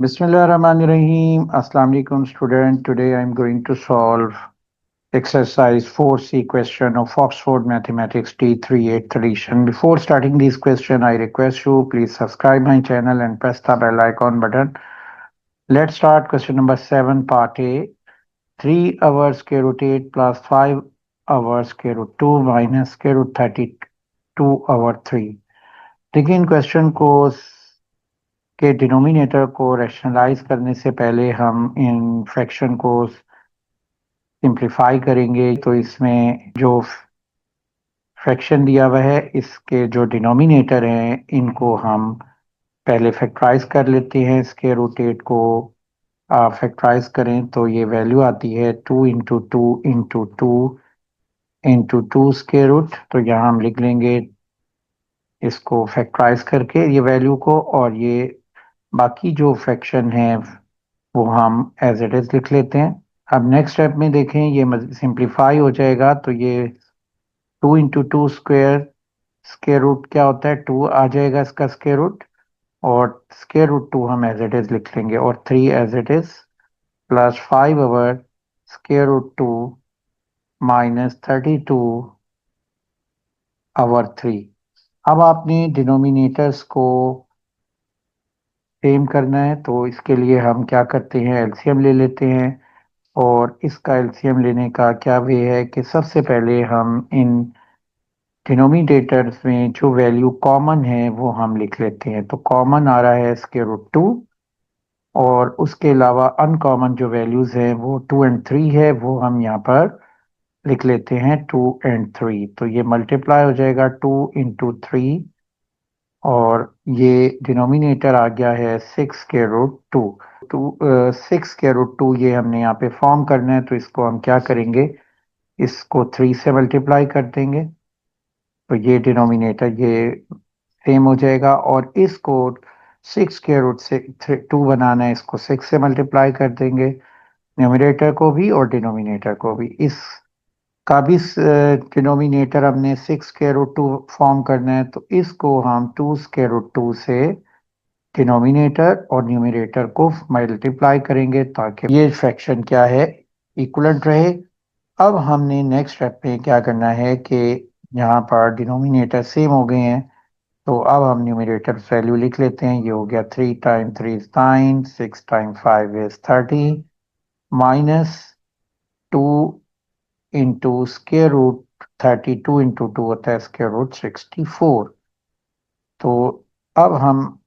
Bismillahirrahmanirrahim. Assalamu alaikum student. Today I am going to solve exercise 4C question of Oxford Mathematics T3 8th edition. Before starting this question, I request you please subscribe my channel and press the bell icon button. Let's start question number 7 part A. 3 hours square root 8 plus 5 hours square root 2 minus square root 32 over 3. देखिए इन question को के denominator को rationalise करने से पहले हम in fraction को simplify करेंगे। तो इसमें जो फ्रैक्शन दिया हुआ है इसके जो डिनोमिनेटर हैं इनको हम पहले फैक्टराइज कर लेते हैं। स्क्वायर रूट 8 को फैक्टराइज करें तो ये वैल्यू आती है 2 into two into two into two square root. तो यहाँ हम लिख लेंगे इसको फैक्टराइज करके ये वैल्यू को, और ये बाकी जो फ्रैक्शन है वो हम एज इट इज लिख लेते हैं। अब नेक्स्ट स्टेप में देखें ये सिंप्लीफाई हो जाएगा, तो ये 2 इंटू टू स्क्वायर रूट क्या होता है, 2 आ जाएगा इसका स्क्वायर रूट, और स्क्वायर रूट 2 हम एज इट इज लिख लेंगे, और 3 as it is plus 5 over square root 2 minus 32 over 3। अब आपने डिनोमिनेटर्स को सेम करना है, तो इसके लिए हम क्या करते हैं, एलसीएम ले लेते हैं। और इसका एलसीएम लेने का क्या वे है कि सबसे पहले हम इन डिनोमिनेटर्स में जो वैल्यू कॉमन है वो हम लिख लेते हैं। तो कॉमन आ रहा है स्क्वायर रूट 2, और उसके अलावा अनकॉमन जो वैल्यूज हैं वो 2 एंड 3 है, वो हम यहाँ पर लिख लेते हैं 2 एंड 3। तो ये मल्टीप्लाई हो जाएगा 2 इंटू 3, और ये डिनोमिनेटर आ गया है 6 स्क्वायर रूट 2। 6 स्क्वायर रूट 2 ये हमने यहाँ पे फॉर्म करना है, तो इसको हम क्या करेंगे, इसको 3 से मल्टीप्लाई कर देंगे, तो ये डिनोमिनेटर ये सेम हो जाएगा। और इसको 6 स्क्वायर रूट से 2 बनाना है, इसको 6 से मल्टीप्लाई कर देंगे, न्यूमरेटर को भी और डिनोमिनेटर को भी। इसका भी डिनोमिनेटर हमने 6 स्क्वायर रूट 2 फॉर्म करना है, तो इसको हम 2 स्क्वायर रूट 2 से डिनोमिनेटर और न्यूमरेटर को मल्टीप्लाई करेंगे ताकि ये फ्रैक्शन क्या है, इक्वलेंट रहे। अब हमने नेक्स्ट स्टेप में क्या करना है कि यहाँ पर डिनोमिनेटर सेम हो गए हैं, तो अब हम न्यूमरेटर वैल्यू लिख लेते हैं। ये हो गया 3 time 3 is 9, 6 time 5 is 30, minus 2 into square root 32 into 2 होता है स्क्वायर रूट 64। तो अब हम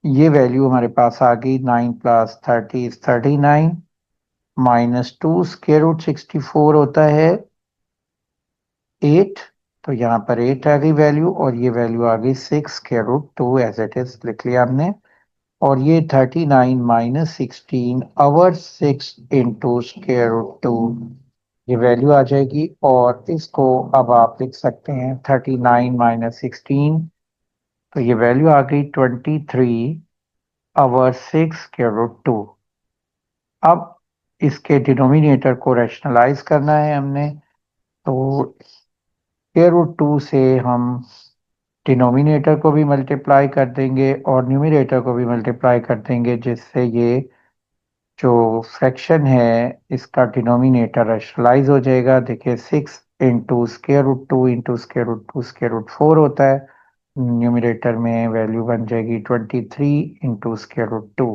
ये वैल्यू हमारे पास आ गई, 9 plus 30 is 39, minus 2 square root 64 होता है 8। तो यहाँ पर 8 आ गई वैल्यू, और ये वैल्यू आ गई 6 square root 2 as it is लिख लिया हमने। और ये 39 minus 16 over 6 into square root 2 ये वैल्यू आ जाएगी। और इसको अब आप लिख सकते हैं 39 माइनस 16, तो ये वैल्यू आ गई 23 ओवर 6 स्क्वायर रूट 2। अब इसके डिनोमिनेटर को रैशनलाइज करना है हमने, तो स्क्वायर रूट 2 से हम डिनोमिनेटर को भी मल्टीप्लाई कर देंगे और न्यूमरेटर को भी मल्टीप्लाई कर देंगे, जिससे ये जो फ्रैक्शन है इसका डिनोमिनेटर रैशनलाइज हो जाएगा। देखिए 6 into square root 2 into square root 2 square root 4 होता है, न्यूमरेटर में वैल्यू बन जाएगी 23 इंटू स्क्वायर रूट 2।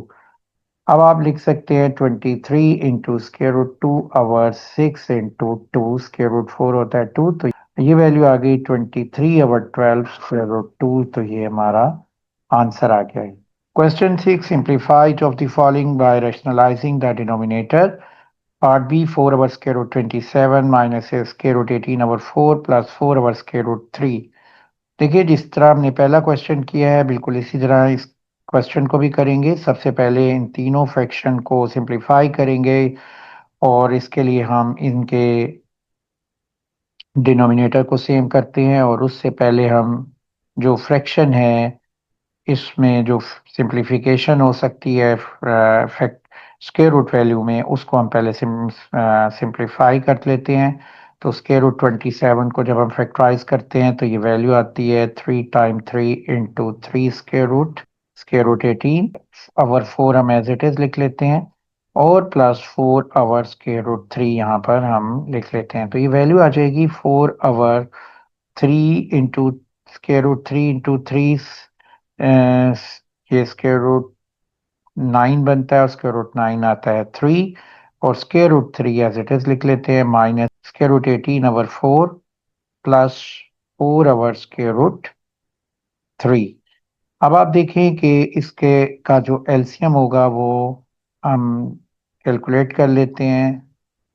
अब आप लिख सकते हैं 23 into square root 2 over 6 into 2 square root 4 होता है 2, तो ये वैल्यू आ गई 23 ओवर 12 स्क्वायर रूट 2। तो ये हमारा आंसर आ गया है। Question 6. Simplify each of the following by rationalizing the denominator. Part B 4 over square root 27 minus a square root 18 over 4 plus 4 over square root 3. देखिए जिस तरह हमने पहला क्वेश्चन किया है बिल्कुल इसी तरह इस क्वेश्चन को भी करेंगे। सबसे पहले इन तीनों फ्रैक्शन को सिंप्लीफाई करेंगे, और इसके लिए हम इनके डिनोमिनेटर को सेम करते हैं, और उससे पहले हम जो फ्रैक्शन है इसमें जो सिंप्लीफिकेशन हो सकती है फैक्ट स्क्वायर रूट वैल्यू में, उसको हम पहले सिंप्लीफाई कर लेते हैं। तो स्क्वायर रूट 27 को जब हम फैक्टराइज करते हैं तो ये वैल्यू आती है 3 time 3 into 3 square root square root 18 over 4 हम एज इट इज लिख लेते हैं और प्लस 4 ओवर स्क्वायर रूट 3 यहाँ पर हम लिख लेते हैं। तो ये वैल्यू आ जाएगी 4 over 3 into square root 3 into 3, ये स्क्वायर रूट 9 बनता है और स्क्वायर रूट 9 आता है 3 और square root 3 as it is लिख लेते हैं minus square root 18 over 4 plus 4 over square root 3। अब आप देखें कि इसके का जो एलसीएम होगा वो हम कैलकुलेट कर लेते हैं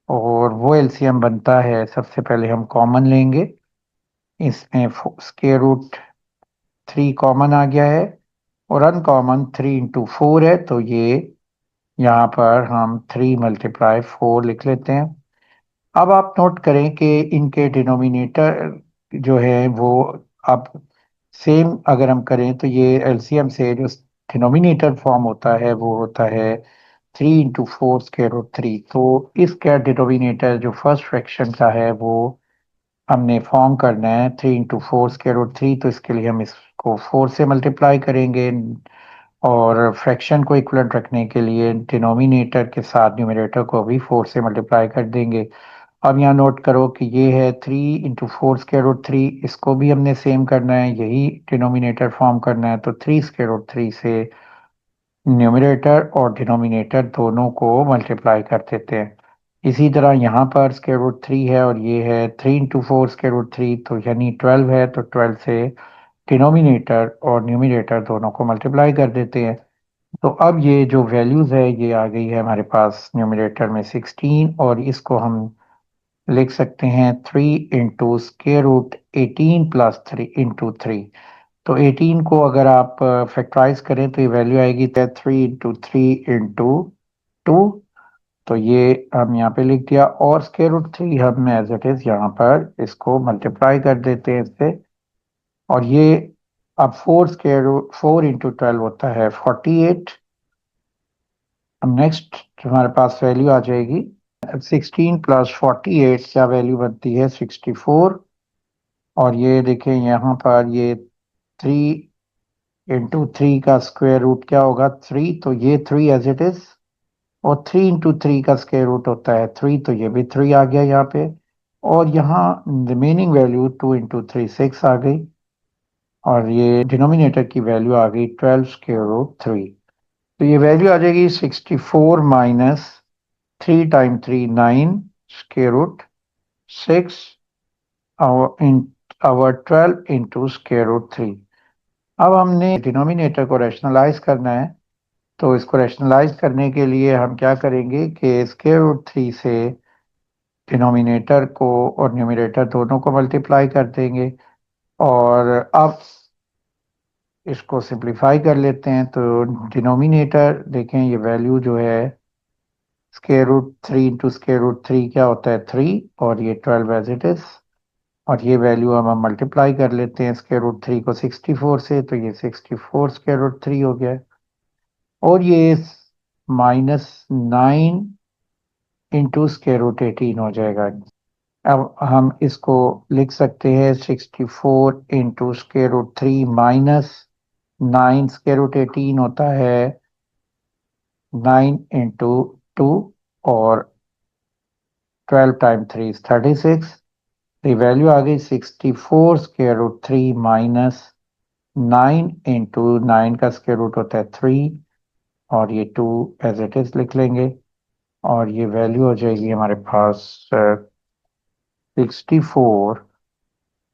और वो एलसीएम बनता है, सबसे पहले हम कॉमन लेंगे, इसमें स्क्वायर रूट 3 कॉमन आ गया है और अनकॉमन 3 इंटू 4 है, तो ये यहाँ पर हम 3 मल्टीप्लाई 4 लिख लेते हैं। अब आप नोट करें कि इनके डिनोमिनेटर जो है वो अब सेम अगर हम करें तो ये एलसीएम से जो डिनोमिनेटर फॉर्म होता है वो होता है 3 इंटू 4 स्क्वायर रूट 3। तो इसका डिनोमिनेटर जो फर्स्ट फ्रैक्शन का है वो हमने फॉर्म करना है 3 इंटू 4 स्क्वायर रूट 3, तो इसके लिए हम इसको 4 से मल्टीप्लाई करेंगे और फ्रैक्शन को इक्वलेंट रखने के लिए डिनोमिनेटर के साथ न्यूमरेटर को भी 4 से मल्टीप्लाई कर देंगे। अब यहाँ नोट करो कि ये है 3 इंटू 4 स्क्वायर रूट 3, इसको भी हमने सेम करना है, यही डिनोमिनेटर फॉर्म करना है, तो 3 स्क्वायर रूट 3 से न्यूमरेटर और डिनोमिनेटर दोनों को मल्टीप्लाई कर देते हैं। इसी तरह यहाँ पर स्क्वायर रूट 3 है और ये है 3 इंटू 4 स्क्वायर रूट 3, तो यानी 12 है, तो 12 से डिनोमिनेटर और न्यूमरेटर दोनों को मल्टीप्लाई कर देते हैं। तो अब ये जो वैल्यूज है ये आ गई है हमारे पास न्यूमरेटर में 16 और इसको हम लिख सकते हैं 3 into square root 18 plus 3 into 3। तो 18 को अगर आप फैक्टराइज करें तो ये वैल्यू आएगी 3 इंटू 3 इंटू 2, तो ये हम यहाँ पे लिख दिया और स्क्वायर रूट 3 हम एज इट इज यहाँ पर इसको मल्टीप्लाई कर देते हैं इससे और ये अब 4 स्क्वायर रूट 4 इंटू 12 होता है 48। अब नेक्स्ट हमारे पास वैल्यू आ जाएगी 16 प्लस 48, क्या वैल्यू बनती है 64 और ये देखें यहाँ पर ये 3 इंटू 3 का स्क्वायर रूट क्या होगा 3, तो ये 3 एज इट इज और 3 इंटू 3 का स्क्वायर रूट होता है 3, तो ये भी 3 आ गया यहाँ पे और यहाँ रिमेनिंग वैल्यू 2 इंटू 3 6 आ गई और ये डिनोमिनेटर की वैल्यू आ गई 12 स्क्वायर रूट 3। तो ये वैल्यू आ जाएगी 64 minus 3 time 3 9 square root 6 over 12 into square root 3। अब हमने डिनोमिनेटर को रैशनलाइज करना है, तो इसको रैशनलाइज करने के लिए हम क्या करेंगे कि स्क्वायर रूट 3 से डिनोमिनेटर को और न्यूमरेटर दोनों को मल्टीप्लाई कर देंगे और अब इसको सिंप्लीफाई कर लेते हैं। तो डिनोमिनेटर देखें ये वैल्यू जो है square root 3 into square root 3 क्या होता है 3 और ये 12 एज इट इज और ये वैल्यू हम मल्टीप्लाई कर लेते हैं स्क्वायर रूट 3 को 64 से, तो ये 64 स्क्वायर रूट 3 हो गया और ये -9 इंटू स्क्वायर रूट 18 हो जाएगा। अब हम इसको लिख सकते हैं 64 into square root 3 minus 9 square root 18 होता है 9 इंटू 2 और 12 टाइम 3 is 36। the वैल्यू आ गई 64 स्क्वायर रूट 3 माइनस 9 इंटू 9 का स्क्वायर रूट होता है 3 और ये 2 एज इट इज लिख लेंगे और ये वैल्यू हो जाएगी हमारे पास 64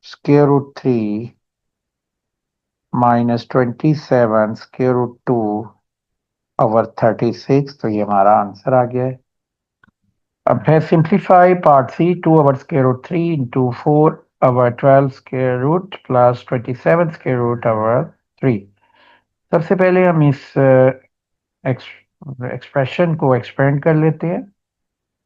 square root 3 minus 27 square root 2 over 36, तो ये हमारा आंसर आ गया है। अब है simplify part C 2 over square root 3 into 4 over 12 square root plus 27 square root over 3। सबसे पहले हम इस एक्सप्रेशन को एक्सपेंड कर लेते हैं।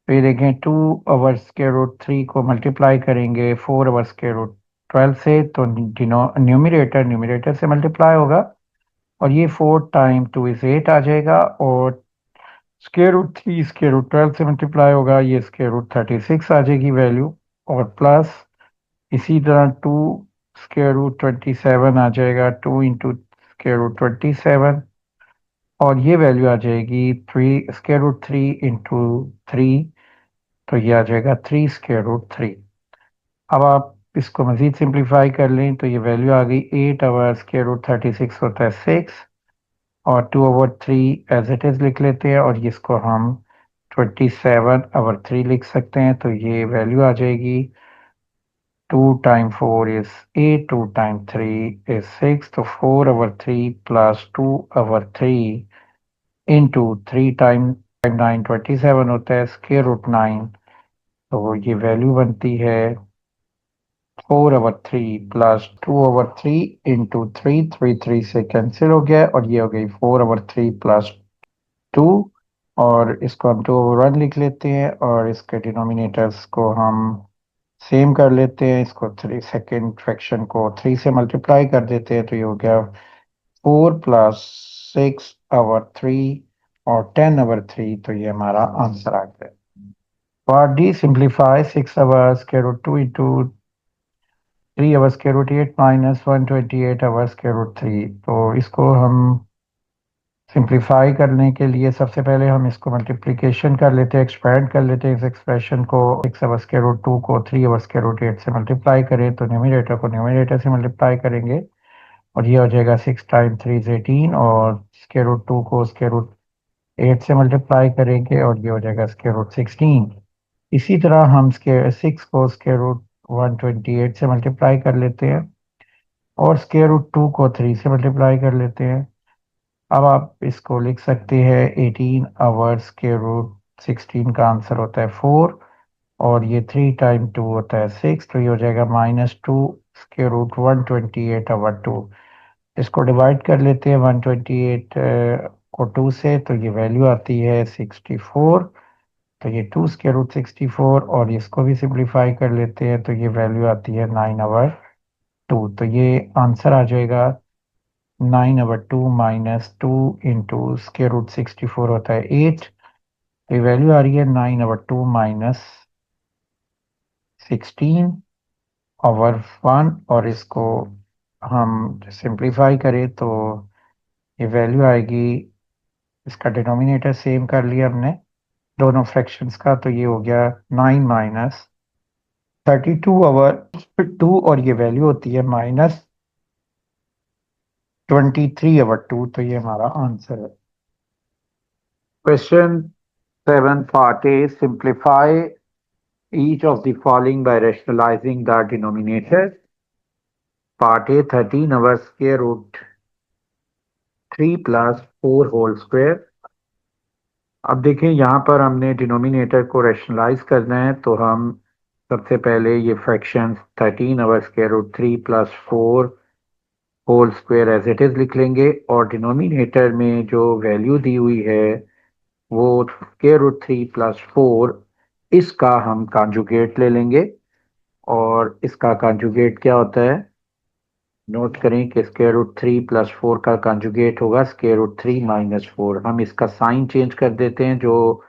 तो ये देखें 2 ओवर स्क्वायर रूट 3 को मल्टीप्लाई करेंगे 4 ओवर स्क्वायर रूट 12 से, तो न्यूमरेटर से मल्टीप्लाई होगा और ये 4 टाइम 2 इज 8 आ जाएगा और स्क्वायर रूट 3 स्क्वायर रूट 12 से मल्टीप्लाई होगा, ये स्क्वायर रूट 36 आ जाएगी वैल्यू और प्लस इसी तरह 2 स्क्वायर रूट 27 आ जाएगा 2 इंटू स्क्वायर रूट 27 और ये वैल्यू आ जाएगी 3 स्क्वायर रूट 3 इंटू 3, तो ये आ जाएगा 3 स्क्वायर रूट 3। अब आप इसको मजीद सिंप्लीफाई कर लें तो ये वैल्यू आ गई 8 ओवर स्क्वायर रूट 36 होता है 6 और 2 ओवर 3 एज इट इज लिख लेते हैं और इसको हम 27 ओवर 3 लिख सकते हैं, तो ये वैल्यू आ जाएगी 2 टाइम 4 इज 8, 2 टाइम 3 इज 6, तो 4 over 3 plus 2 over 3 into 3 time 9 27 होता है स्क्वायर रूट 9, तो ये वैल्यू बनती है 4 ओवर 3 प्लस 2 ओवर 3 इंटू 3, 3 से कैंसिल हो गया और ये हो गई 4 ओवर 3 प्लस 2 और इसको हम 2 ओवर 1 लिख लेते हैं और इसके डिनोमिनेटर्स को हम सेम कर लेते हैं, इसको 3 सेकेंड फ्रैक्शन को 3 से मल्टीप्लाई कर देते हैं, तो ये हो गया 4 प्लस 6 ओवर 3 और 10 ओवर 3, तो ये हमारा आंसर आ गया। Part D simplify 6 over square root 2 into 3 over square root 8 minus 128 over square root 3, तो इसको हम सिंप्लीफाई करने के लिए सबसे पहले हम इसको मल्टीप्लिकेशन कर लेते हैं, एक्सपेंड कर लेते हैं इस एक्सप्रेशन को। 6 ओवर स्क्वायर रूट 2 को 3 ओवर स्क्वायर रूट 8 से मल्टीप्लाई करें तो न्यूमरेटर को न्यूमरेटर से मल्टीप्लाई करेंगे और ये हो जाएगा 6 टाइम 3 इज 18 और स्क्वायर रूट 2 को स्क्वायर रूट 8 से मल्टीप्लाई करेंगे और ये हो जाएगा स्क्वायर रूट 16। इसी तरह हम स्क्वायर 6 को स्क्वायर रूट 128 से मल्टीप्लाई कर लेते हैं और स्क्वायर रूट 2 को 3 से मल्टीप्लाई कर लेते हैं। अब आप इसको लिख सकते हैं 18 आवर स्क्वायर रूट 16 का आंसर होता है 4 और ये 3 टाइम 2 होता है 6, तो ये हो जाएगा -2 स्क्वायर रूट 128 ओवर 2। इसको डिवाइड कर लेते हैं 128 को 2 से, तो ये वैल्यू आती है 64, तो ये 2 स्क्वायर रूट 64 और इसको भी सिंप्लीफाई कर लेते हैं तो ये वैल्यू आती है 9 ओवर 2, तो ये आंसर आ जाएगा 9 over 2 minus 2 into square root 64 होता है 8, तो ये वैल्यू आ रही है 9 ओवर 2 माइनस 16 ओवर 1 और इसको हम सिंप्लीफाई करें तो ये वैल्यू आएगी, इसका डिनोमिनेटर सेम कर लिया हमने दोनों फ्रैक्शंस का, तो ये हो गया 9 माइनस 32 ओवर 2 और ये वैल्यू होती है -23 ओवर 2, तो ये हमारा आंसर है। Question 7 part A simplify each of the following by rationalizing the denominator. Part A 13 over square root 3 plus 4 whole square। अब देखें यहाँ पर हमने डिनोमिनेटर को रैशनलाइज करना है, तो हम सबसे पहले ये fraction 13 over square root 3 plus 4 whole square as it is लिख लेंगे और डिनोमिनेटर में जो वैल्यू दी हुई है वो स्क्वायर रूट 3 प्लस 4, इसका हम कॉन्जुगेट ले लेंगे और इसका कॉन्जुगेट क्या होता है, नोट करें कि स्क्वायर रूट 3 प्लस 4 का कॉन्जुगेट होगा स्क्वायर रूट 3 माइनस 4। हम इसका साइन चेंज कर देते हैं, जो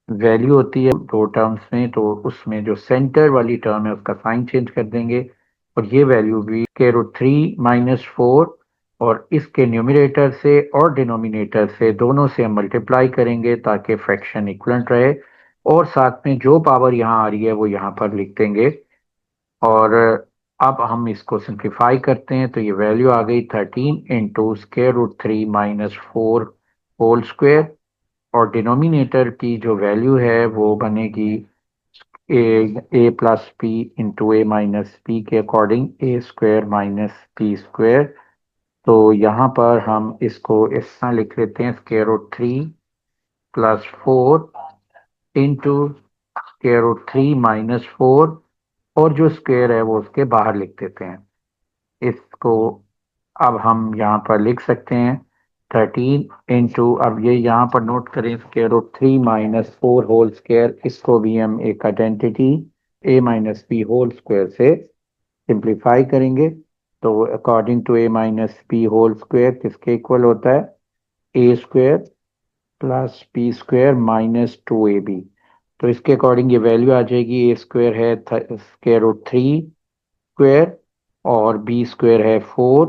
वैल्यू होती है दो टर्म्स में, तो उसमें जो सेंटर वाली टर्म है उसका साइन चेंज कर देंगे और ये वैल्यू भी स्क्वायर रूट 3 माइनस 4 और इसके न्यूमरेटर से और डिनोमिनेटर से दोनों से हम मल्टीप्लाई करेंगे ताकि फ्रैक्शन इक्वलेंट रहे और साथ में जो पावर यहाँ आ रही है वो यहाँ पर लिख देंगे और अब हम इसको सिंप्लीफाई करते हैं तो ये वैल्यू आ गई 13 into square root 3 minus 4 whole square और डिनोमिनेटर की जो वैल्यू है वो बनेगी A plus P into A minus P के according A square minus P square. तो यहाँ पर हम इसको इस तरह लिख लेते हैं square root 3 plus 4 into square root 3 minus 4 और जो स्क्वायर है वो उसके बाहर लिख देते हैं। इसको अब हम यहाँ पर लिख सकते हैं 13 इंटू, अब ये यहाँ पर नोट करें square root 3 minus 4 whole square, इसको भी हम एक identity a minus P whole square से सिंप्लीफाई करेंगे। तो according to a minus P whole square किसके इक्वल होता है, A square plus P square minus 2ab। तो इसके अकॉर्डिंग ये वैल्यू आ जाएगी, ए स्क्वायर है स्क्वायर रूट 3 स्क्वायर और बी स्क्वायर है 4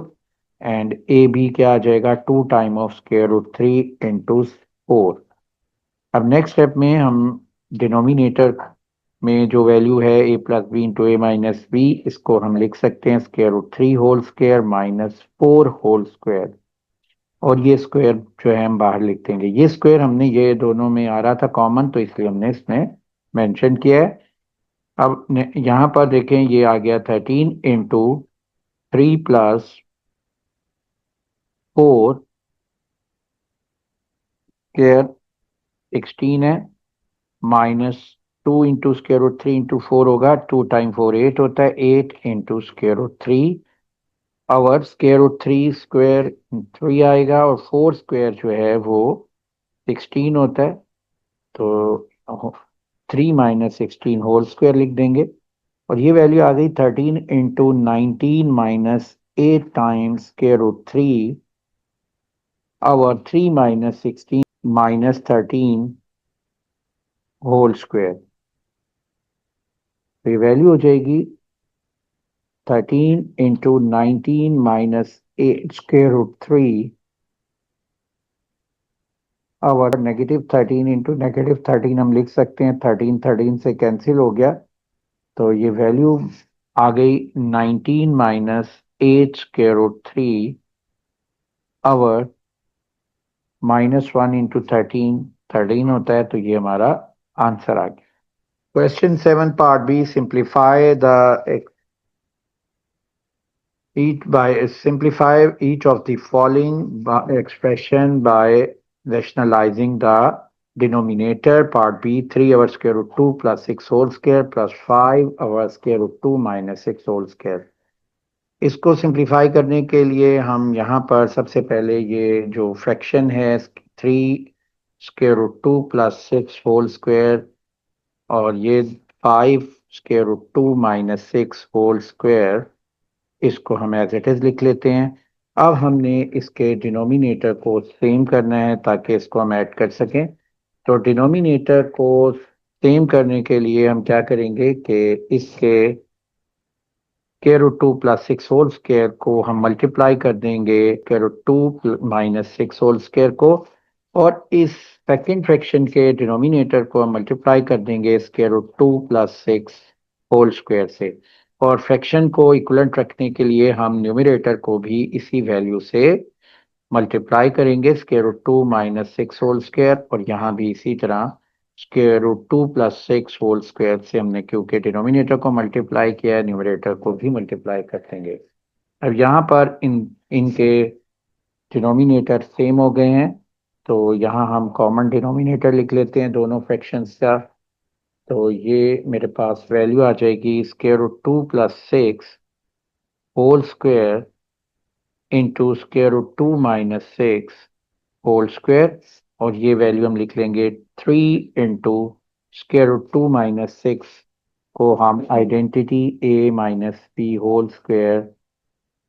एंड ए बी क्या आ जाएगा 2 time of square root 3 into 4। अब नेक्स्ट स्टेप में हम डिनोमिनेटर में जो वैल्यू है A plus B into A minus B, इसको हम लिख सकते हैं square root 3 whole square minus 4 whole square, और ये स्क्वायर जो है हम बाहर लिख देंगे। ये स्क्वायर हमने ये दोनों में आ रहा था कॉमन, तो इसलिए हमने इसमें मेंशन किया है। अब यहाँ पर देखें ये आ गया 13 इंटू 3 प्लस 4 स्क्वायर 16 है, minus 2 into square root 3 into 4 होगा, 2 टाइम 4 8 होता है, 8 इंटू स्क्वायर रूट 3 और स्क्वायर रूट 3 स्क्वायर 3 आएगा, और 4 स्क्वायर जो है वो 16 होता है, तो 3 माइनस 16 होल स्क्वायर लिख देंगे। और ये वैल्यू आ गई 13 into 19 minus 8 times square root 3 और 3 माइनस 16 माइनस 13 होल स्क्वायर। तो ये वैल्यू हो जाएगी 13 इंटू 19 माइनस 8 स्क्वायर रूट 3 और -13 इंटू -13 हम लिख सकते हैं, 13 13 से कैंसिल हो गया, तो ये वैल्यू आ गई 19 माइनस 8 स्क्वायर रूट 3 और -1 इंटू 13 13 होता है, तो ये हमारा आंसर आ गया। Question 7 part B, simplify the simplify each of the following expression by rationalizing the denominator. Part B, 3 over square root 2 plus 6 whole square plus 5 over square root 2 minus 6 whole square। इसको simplify करने के लिए हम यहाँ पर सबसे पहले ये जो फ्रैक्शन है 3 square root 2 plus 6 whole square और ये 5 square root 2 minus 6 whole square, इसको हम एज इट इज लिख लेते हैं। अब हमने इसके डिनोमिनेटर को सेम करना है ताकि इसको हम ऐड कर सकें। तो डिनोमिनेटर को सेम करने के लिए हम क्या करेंगे कि इसके square root 2 plus 6 whole square को हम मल्टीप्लाई कर देंगे square root 2 minus 6 whole square को, और इस सेकेंड फ्रैक्शन के डिनोमिनेटर को हम मल्टीप्लाई कर देंगे square root 2 plus 6 whole square से, और फ्रैक्शन को इक्वलेंट रखने के लिए हम न्यूमरेटर को भी इसी वैल्यू से मल्टीप्लाई करेंगे square root 2 minus 6 whole square, और यहाँ भी इसी तरह square root 2 plus 6 whole square से हमने क्योंकि डिनोमिनेटर को मल्टीप्लाई किया है न्यूमरेटर को भी मल्टीप्लाई कर देंगे। अब यहाँ पर इनके डिनोमिनेटर सेम हो गए हैं, तो यहाँ हम कॉमन डिनोमिनेटर लिख लेते हैं दोनों फ्रैक्शंस का। तो ये मेरे पास वैल्यू आ जाएगी square root 2 plus 6 whole square into square root 2 minus 6 whole square, और ये वैल्यू हम लिख लेंगे 3 इंटू स्क्वायर रूट 2 माइनस 6 को हम identity a minus B whole square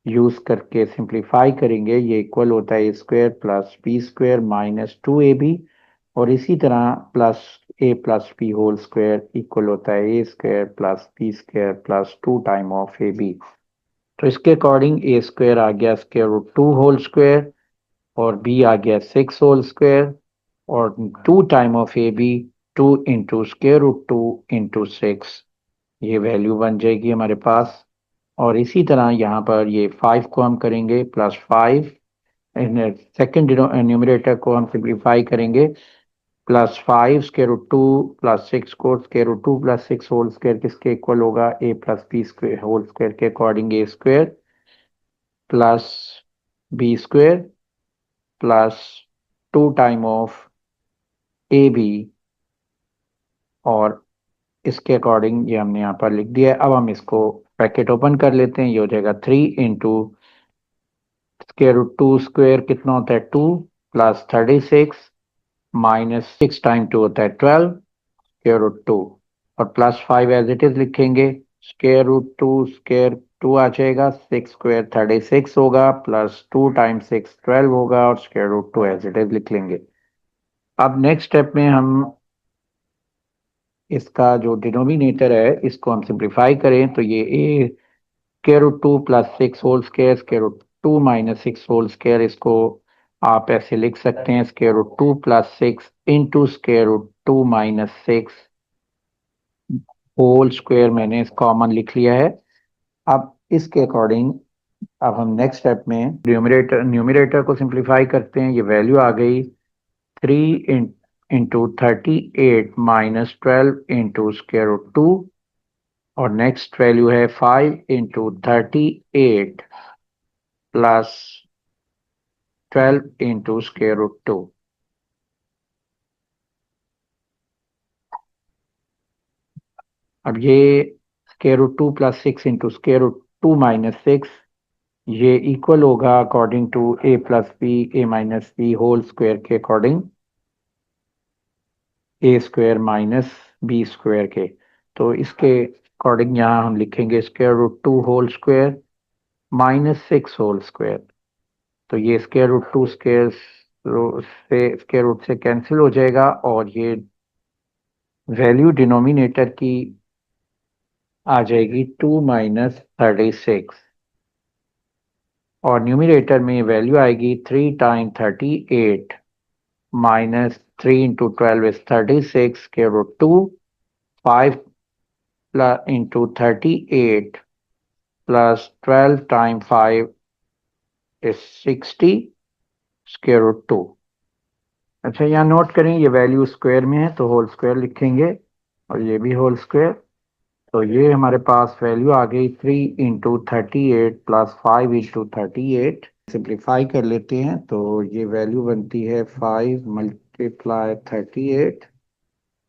use करके सिंप्लीफाई करेंगे। ये इक्वल होता है a square plus B square minus 2ab, और इसी तरह plus a plus B whole square equal होता है a square plus B square plus 2 time of ab। तो इसके अकॉर्डिंग a स्क्वायर आ गया स्क्वायर रूट 2 होल स्क्वायर और b आ गया 6 होल स्क्वायर, और 2 time of A B 2 into square root 2 into 6, ये वैल्यू बन जाएगी हमारे पास। और इसी तरह यहाँ पर ये 5 को हम करेंगे प्लस 5, सेकेंड न्यूमरेटर को हम सिंप्लीफाई करेंगे प्लस 5 स्क्वायर रूट 2 प्लस 6 को square root 2 plus 6 whole square किसके इक्वल होगा a plus B square whole square के according a square plus B square plus 2 time of A B, और इसके according ये हमने यहाँ पर लिख दिया है। अब हम इसको ब्रैकेट ओपन कर लेते हैं, ये हो जाएगा 3 इंटू स्क्वायर रूट 2 स्क्वायर कितना होता है 2 प्लस 36 माइनस 6 टाइम 2 होता है 12 स्क्वायर रूट 2, और प्लस 5 एज इट इज लिखेंगे स्क्वायर रूट 2 स्क्वायर 2 आ जाएगा 6 स्क्वायर 36 होगा प्लस 2 टाइम 6 12 होगा, और square root 2 as it is लिख लेंगे। अब नेक्स्ट स्टेप में हम इसका जो डिनोमिनेटर है इसको हम सिंप्लीफाई करें, तो ये a square root 2 plus 6 whole square square root two minus six whole square, इसको आप ऐसे लिख सकते हैं square root two plus six into square root two minus six whole square, मैंने कॉमन लिख लिया है। अब इसके अकॉर्डिंग अब हम नेक्स्ट स्टेप में न्यूमरेटर को सिंप्लीफाई करते हैं। ये वैल्यू आ गई 3 into 38 minus 12 into square root two, और नेक्स्ट वैल्यू है 5 into 38 plus 12 into square root two. अब ये square root two plus six into square root two minus six, ये इक्वल होगा according to A plus B A minus B whole square के according A square minus B square के। तो इसके according यहाँ हम लिखेंगे square root two whole square minus six whole square. तो ये square root two square root से कैंसिल हो जाएगा, और ये वैल्यू डिनोमिनेटर की आ जाएगी 2 - 36, और न्यूमिनेटर में वैल्यू आएगी 3 time 38 minus 3 into 12 is 36 square root two, 5 into 38 plus 12 time 5 is 60 square root two. अच्छा, यहाँ नोट करें ये वैल्यू स्क्वायर में है तो होल स्क्वायर लिखेंगे, और ये भी होल स्क्वायर। तो ये हमारे पास वैल्यू आ गई 3 इंटू 38 प्लस 5 इंटू 38। सिंप्लीफाई कर लेते हैं तो ये वैल्यू बनती है 5 × 38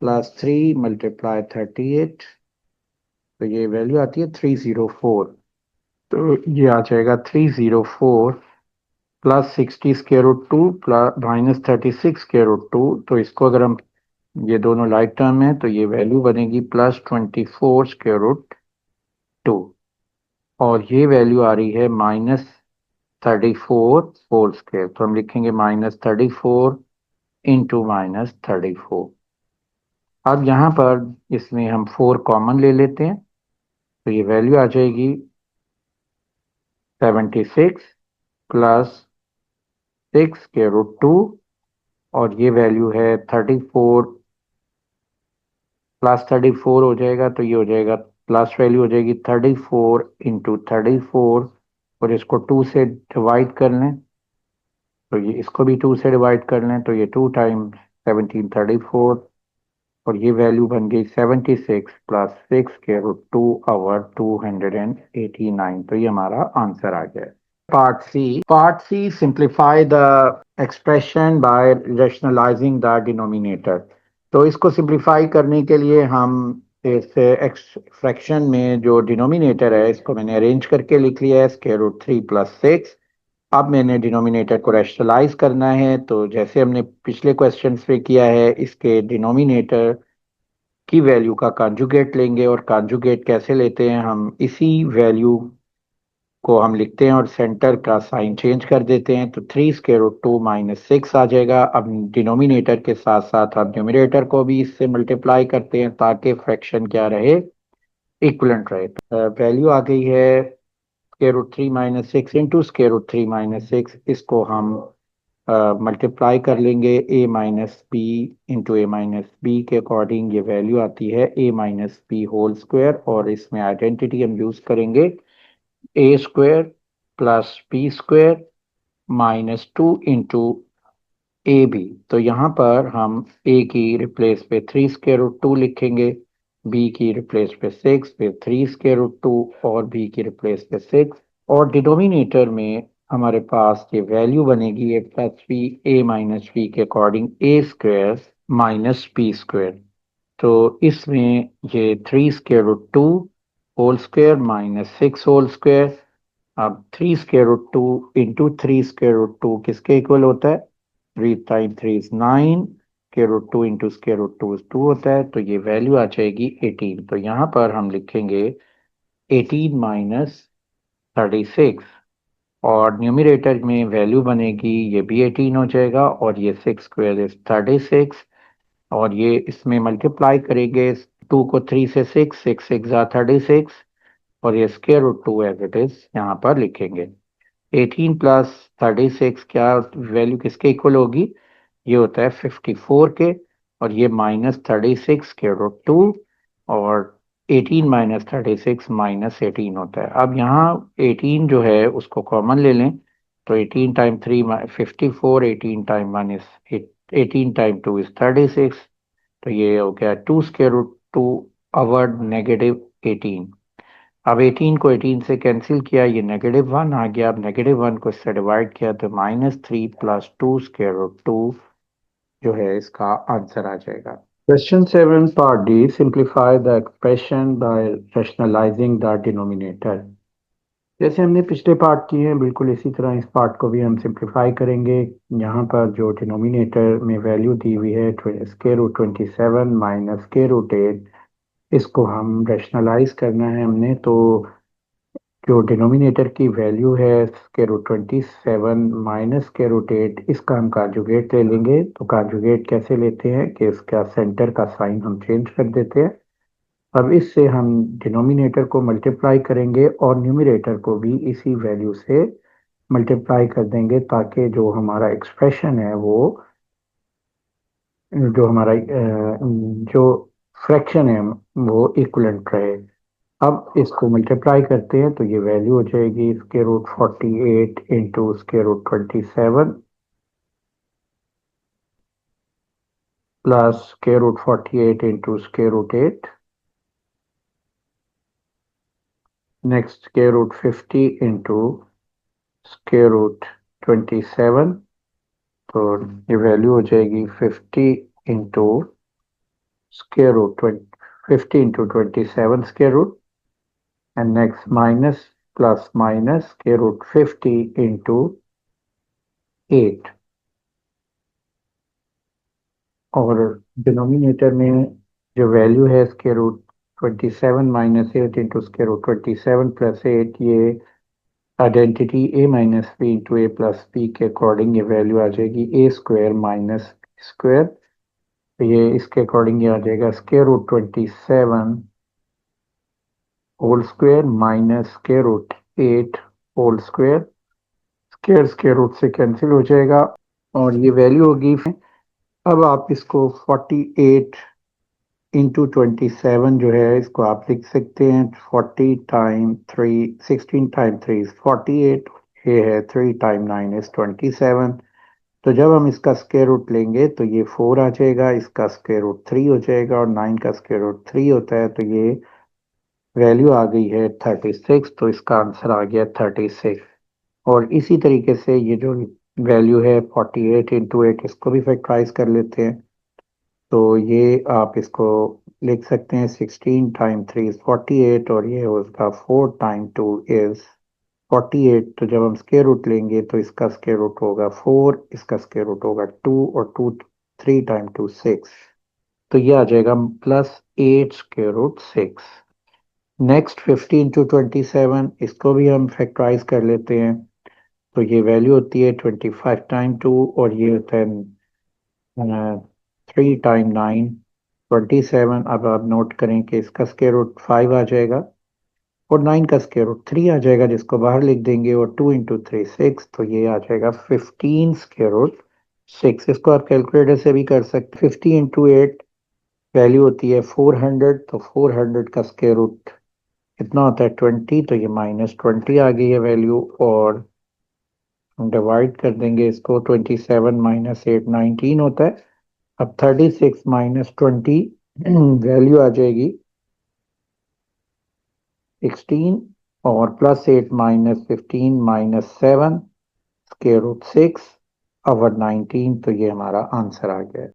प्लस 3 × 38, तो ये वैल्यू आती है 304। तो ये आ जाएगा 304 plus 60 square root two plus minus 36 square root two. तो इसको अगर हम ये दोनों लाइक टर्म है तो ये वैल्यू बनेगी प्लस 24 स्क्वायर रूट टू, और ये वैल्यू आ रही है -34 होल स्क्वायर। तो हम लिखेंगे -34 इंटू -34। अब यहाँ पर इसमें हम 4 कॉमन ले लेते हैं, तो ये वैल्यू आ जाएगी 76 प्लस 6 स्क्वायर रूट टू, और ये वैल्यू है 34 प्लस 34 हो जाएगा, तो ये हो जाएगा प्लस वैल्यू हो जाएगी 34 इंटू 34, और इसको 2 से डिवाइड कर लें, तो ये इसको भी 2 से डिवाइड कर लें, तो ये 2 टाइम 1734, और ये वैल्यू बन गई 76 plus 6 square root two over 289। तो ये हमारा आंसर आ गया। Part C simplify the expression by rationalizing the denominator. तो इसको सिंप्लीफाई करने के लिए हम इस फ्रैक्शन में जो डिनोमिनेटर है इसको मैंने अरेंज करके लिख लिया है स्क्वायर रूट 3 प्लस 6। अब मैंने डिनोमिनेटर को रैशनलाइज करना है, तो जैसे हमने पिछले क्वेश्चन पे किया है, इसके डिनोमिनेटर की वैल्यू का कॉन्जुगेट लेंगे, और कॉन्जुगेट कैसे लेते हैं, हम इसी वैल्यू को हम लिखते हैं और सेंटर का साइन चेंज कर देते हैं, तो 3 स्क्वायर रूट टू माइनस 6 आ जाएगा। अब डिनोमिनेटर के साथ साथ हम न्यूमिनेटर को भी इससे मल्टीप्लाई करते हैं ताकि फ्रैक्शन क्या रहे, इक्वलेंट रहे। वैल्यू आ गई है square root 3 - 6 into square root 3 - 6। इसको हम मल्टीप्लाई कर लेंगे a minus B into A minus B के अकॉर्डिंग, ये वैल्यू आती है a minus B whole square, और इसमें आइडेंटिटी हम यूज करेंगे A square plus B square -2 into A B. तो यहाँ पर हम a की रिप्लेस पे 3 स्क्वायर रूट टू लिखेंगे, b की रिप्लेस पे 6 पे 3 स्क्वायर रूट टू, और b की रिप्लेस पे 6, और डिनोमिनेटर में हमारे पास ये वैल्यू बनेगी A plus B A minus B के according A square minus B square. तो इसमें ये 3 square root two whole square minus 6 whole square. अब 3 square root two into 3 square root two किसके इक्वल होता है, 3 time 3 is 9, square root two into square root two 2 होता है, तो ये वैल्यू आ जाएगी 18। तो यहाँ पर हम लिखेंगे 18 माइनस 36, और न्यूमिनेटर में वैल्यू बनेगी ये भी 18 हो जाएगा, और ये 6 स्क्वायर इज 36, और ये इसमें मल्टीप्लाई करेंगे 2 को 3 से 6 6 6 36, और ये square root two as it is यहाँ पर लिखेंगे। 18 प्लस 36 क्या वैल्यू किसके इक्वल होगी? ये होता है 54 के, और ये -36 के रूट टू, और 18 -36 -18 होता है। अब यहाँ 18 जो है उसको कॉमन ले लें, तो 18 time 3 54, 18 time 1 is 18 time 2 is 36, तो ये हो गया 2 स्क्वायर रूट 2 अवर -18। अब 18 को 18 से कैंसिल किया, ये -1 आ गया। अब -1 को इससे डिवाइड किया तो -3 प्लस 2 स्क्वायर रूट 2 जो है इसका आंसर आ जाएगा। Question 7 part D, simplify the expression by rationalizing the denominator. जैसे हमने पिछले पार्ट किए हैं बिल्कुल इसी तरह इस पार्ट को भी हम सिंप्लीफाई करेंगे। यहाँ पर जो डिनोमिनेटर में वैल्यू दी हुई है square root 27 minus square root 8, इसको हम रैशनलाइज करना है हमने। तो जो डिनोमिनेटर की वैल्यू है square root 27 minus square root 8, इसका हम कॉन्जुगेट ले लेंगे। तो कॉन्जुगेट कैसे लेते हैं कि इसका सेंटर का साइन हम चेंज कर देते हैं। अब इससे हम डिनोमिनेटर को मल्टीप्लाई करेंगे और न्यूमरेटर को भी इसी वैल्यू से मल्टीप्लाई कर देंगे, ताकि जो हमारा एक्सप्रेशन है वो जो हमारा जो फ्रैक्शन है वो इक्वलेंट रहे। अब इसको मल्टीप्लाई करते हैं तो ये वैल्यू हो जाएगी square root 48 into square root 27 plus square root 48 into square root 8, next square root 50 into square root 27, तो ये वैल्यू हो जाएगी 50 into square root 50 into 27 square root, and next minus plus minus square root 50 into 8, और denominator में जो value है square root 27 minus 8 into square root 27 plus 8, ये identity a minus B into A plus B के according ये value आ जाएगी A square minus square. तो ये इसके अकॉर्डिंग ये आ जाएगा square root 27 whole square minus square root 8 whole square, square square root से कैंसिल हो जाएगा और ये वैल्यू होगी। अब आप इसको 48 इंटू 27 जो है इसको आप लिख सकते हैं 40 टाइम 3, 16 टाइम 3 इज 48, ये है 3 टाइम 9 इज 27। तो जब हम इसका स्क्वायर रूट लेंगे तो ये 4 आ जाएगा, इसका स्क्वायर रूट 3 हो जाएगा, और 9 का स्क्वायर रूट 3 होता है, तो ये वैल्यू आ गई है 36। तो इसका आंसर आ गया 36। और इसी तरीके से ये जो वैल्यू है 48 इंटू 8, इसको भी फैक्टराइज कर लेते हैं। तो ये आप इसको लिख सकते हैं 16 टाइम 3 इज 48, और ये उसका 4 टाइम 2 इज 48। तो जब हम स्क्वायर रूट लेंगे तो इसका स्क्वायर रूट होगा 4, इसका स्क्वायर रूट होगा 2, और 2 3 टाइम 2 6, तो ये आ जाएगा plus 8 square root 6। Next 50 into 27, इसको भी हम फैक्टराइज कर लेते हैं। तो ये वैल्यू होती है 25 टाइम 2, और ये होता है 3 टाइम 9 27। अब आप नोट करें कि इसका स्क्वायर रूट 5 आ जाएगा, और 9 का स्क्वायर रूट 3 आ जाएगा, जिसको बाहर लिख देंगे, और 2 इंटू 3 6, तो ये आ जाएगा 15 स्क्वायर रूट 6। इसको आप कैलकुलेटर से भी कर सकते। 50 इंटू 8 वैल्यू होती है 400, तो 400 का स्क्वायर रूट कितना होता है 20, तो ये -20 आ गई है वैल्यू, और हम डिवाइड कर देंगे इसको। 27 माइनस 8 19 होता है। अब 36 माइनस 20 वैल्यू आ जाएगी 16, और plus 8 minus 15 minus 7 square root 6 over 19, तो ये हमारा आंसर आ गया है।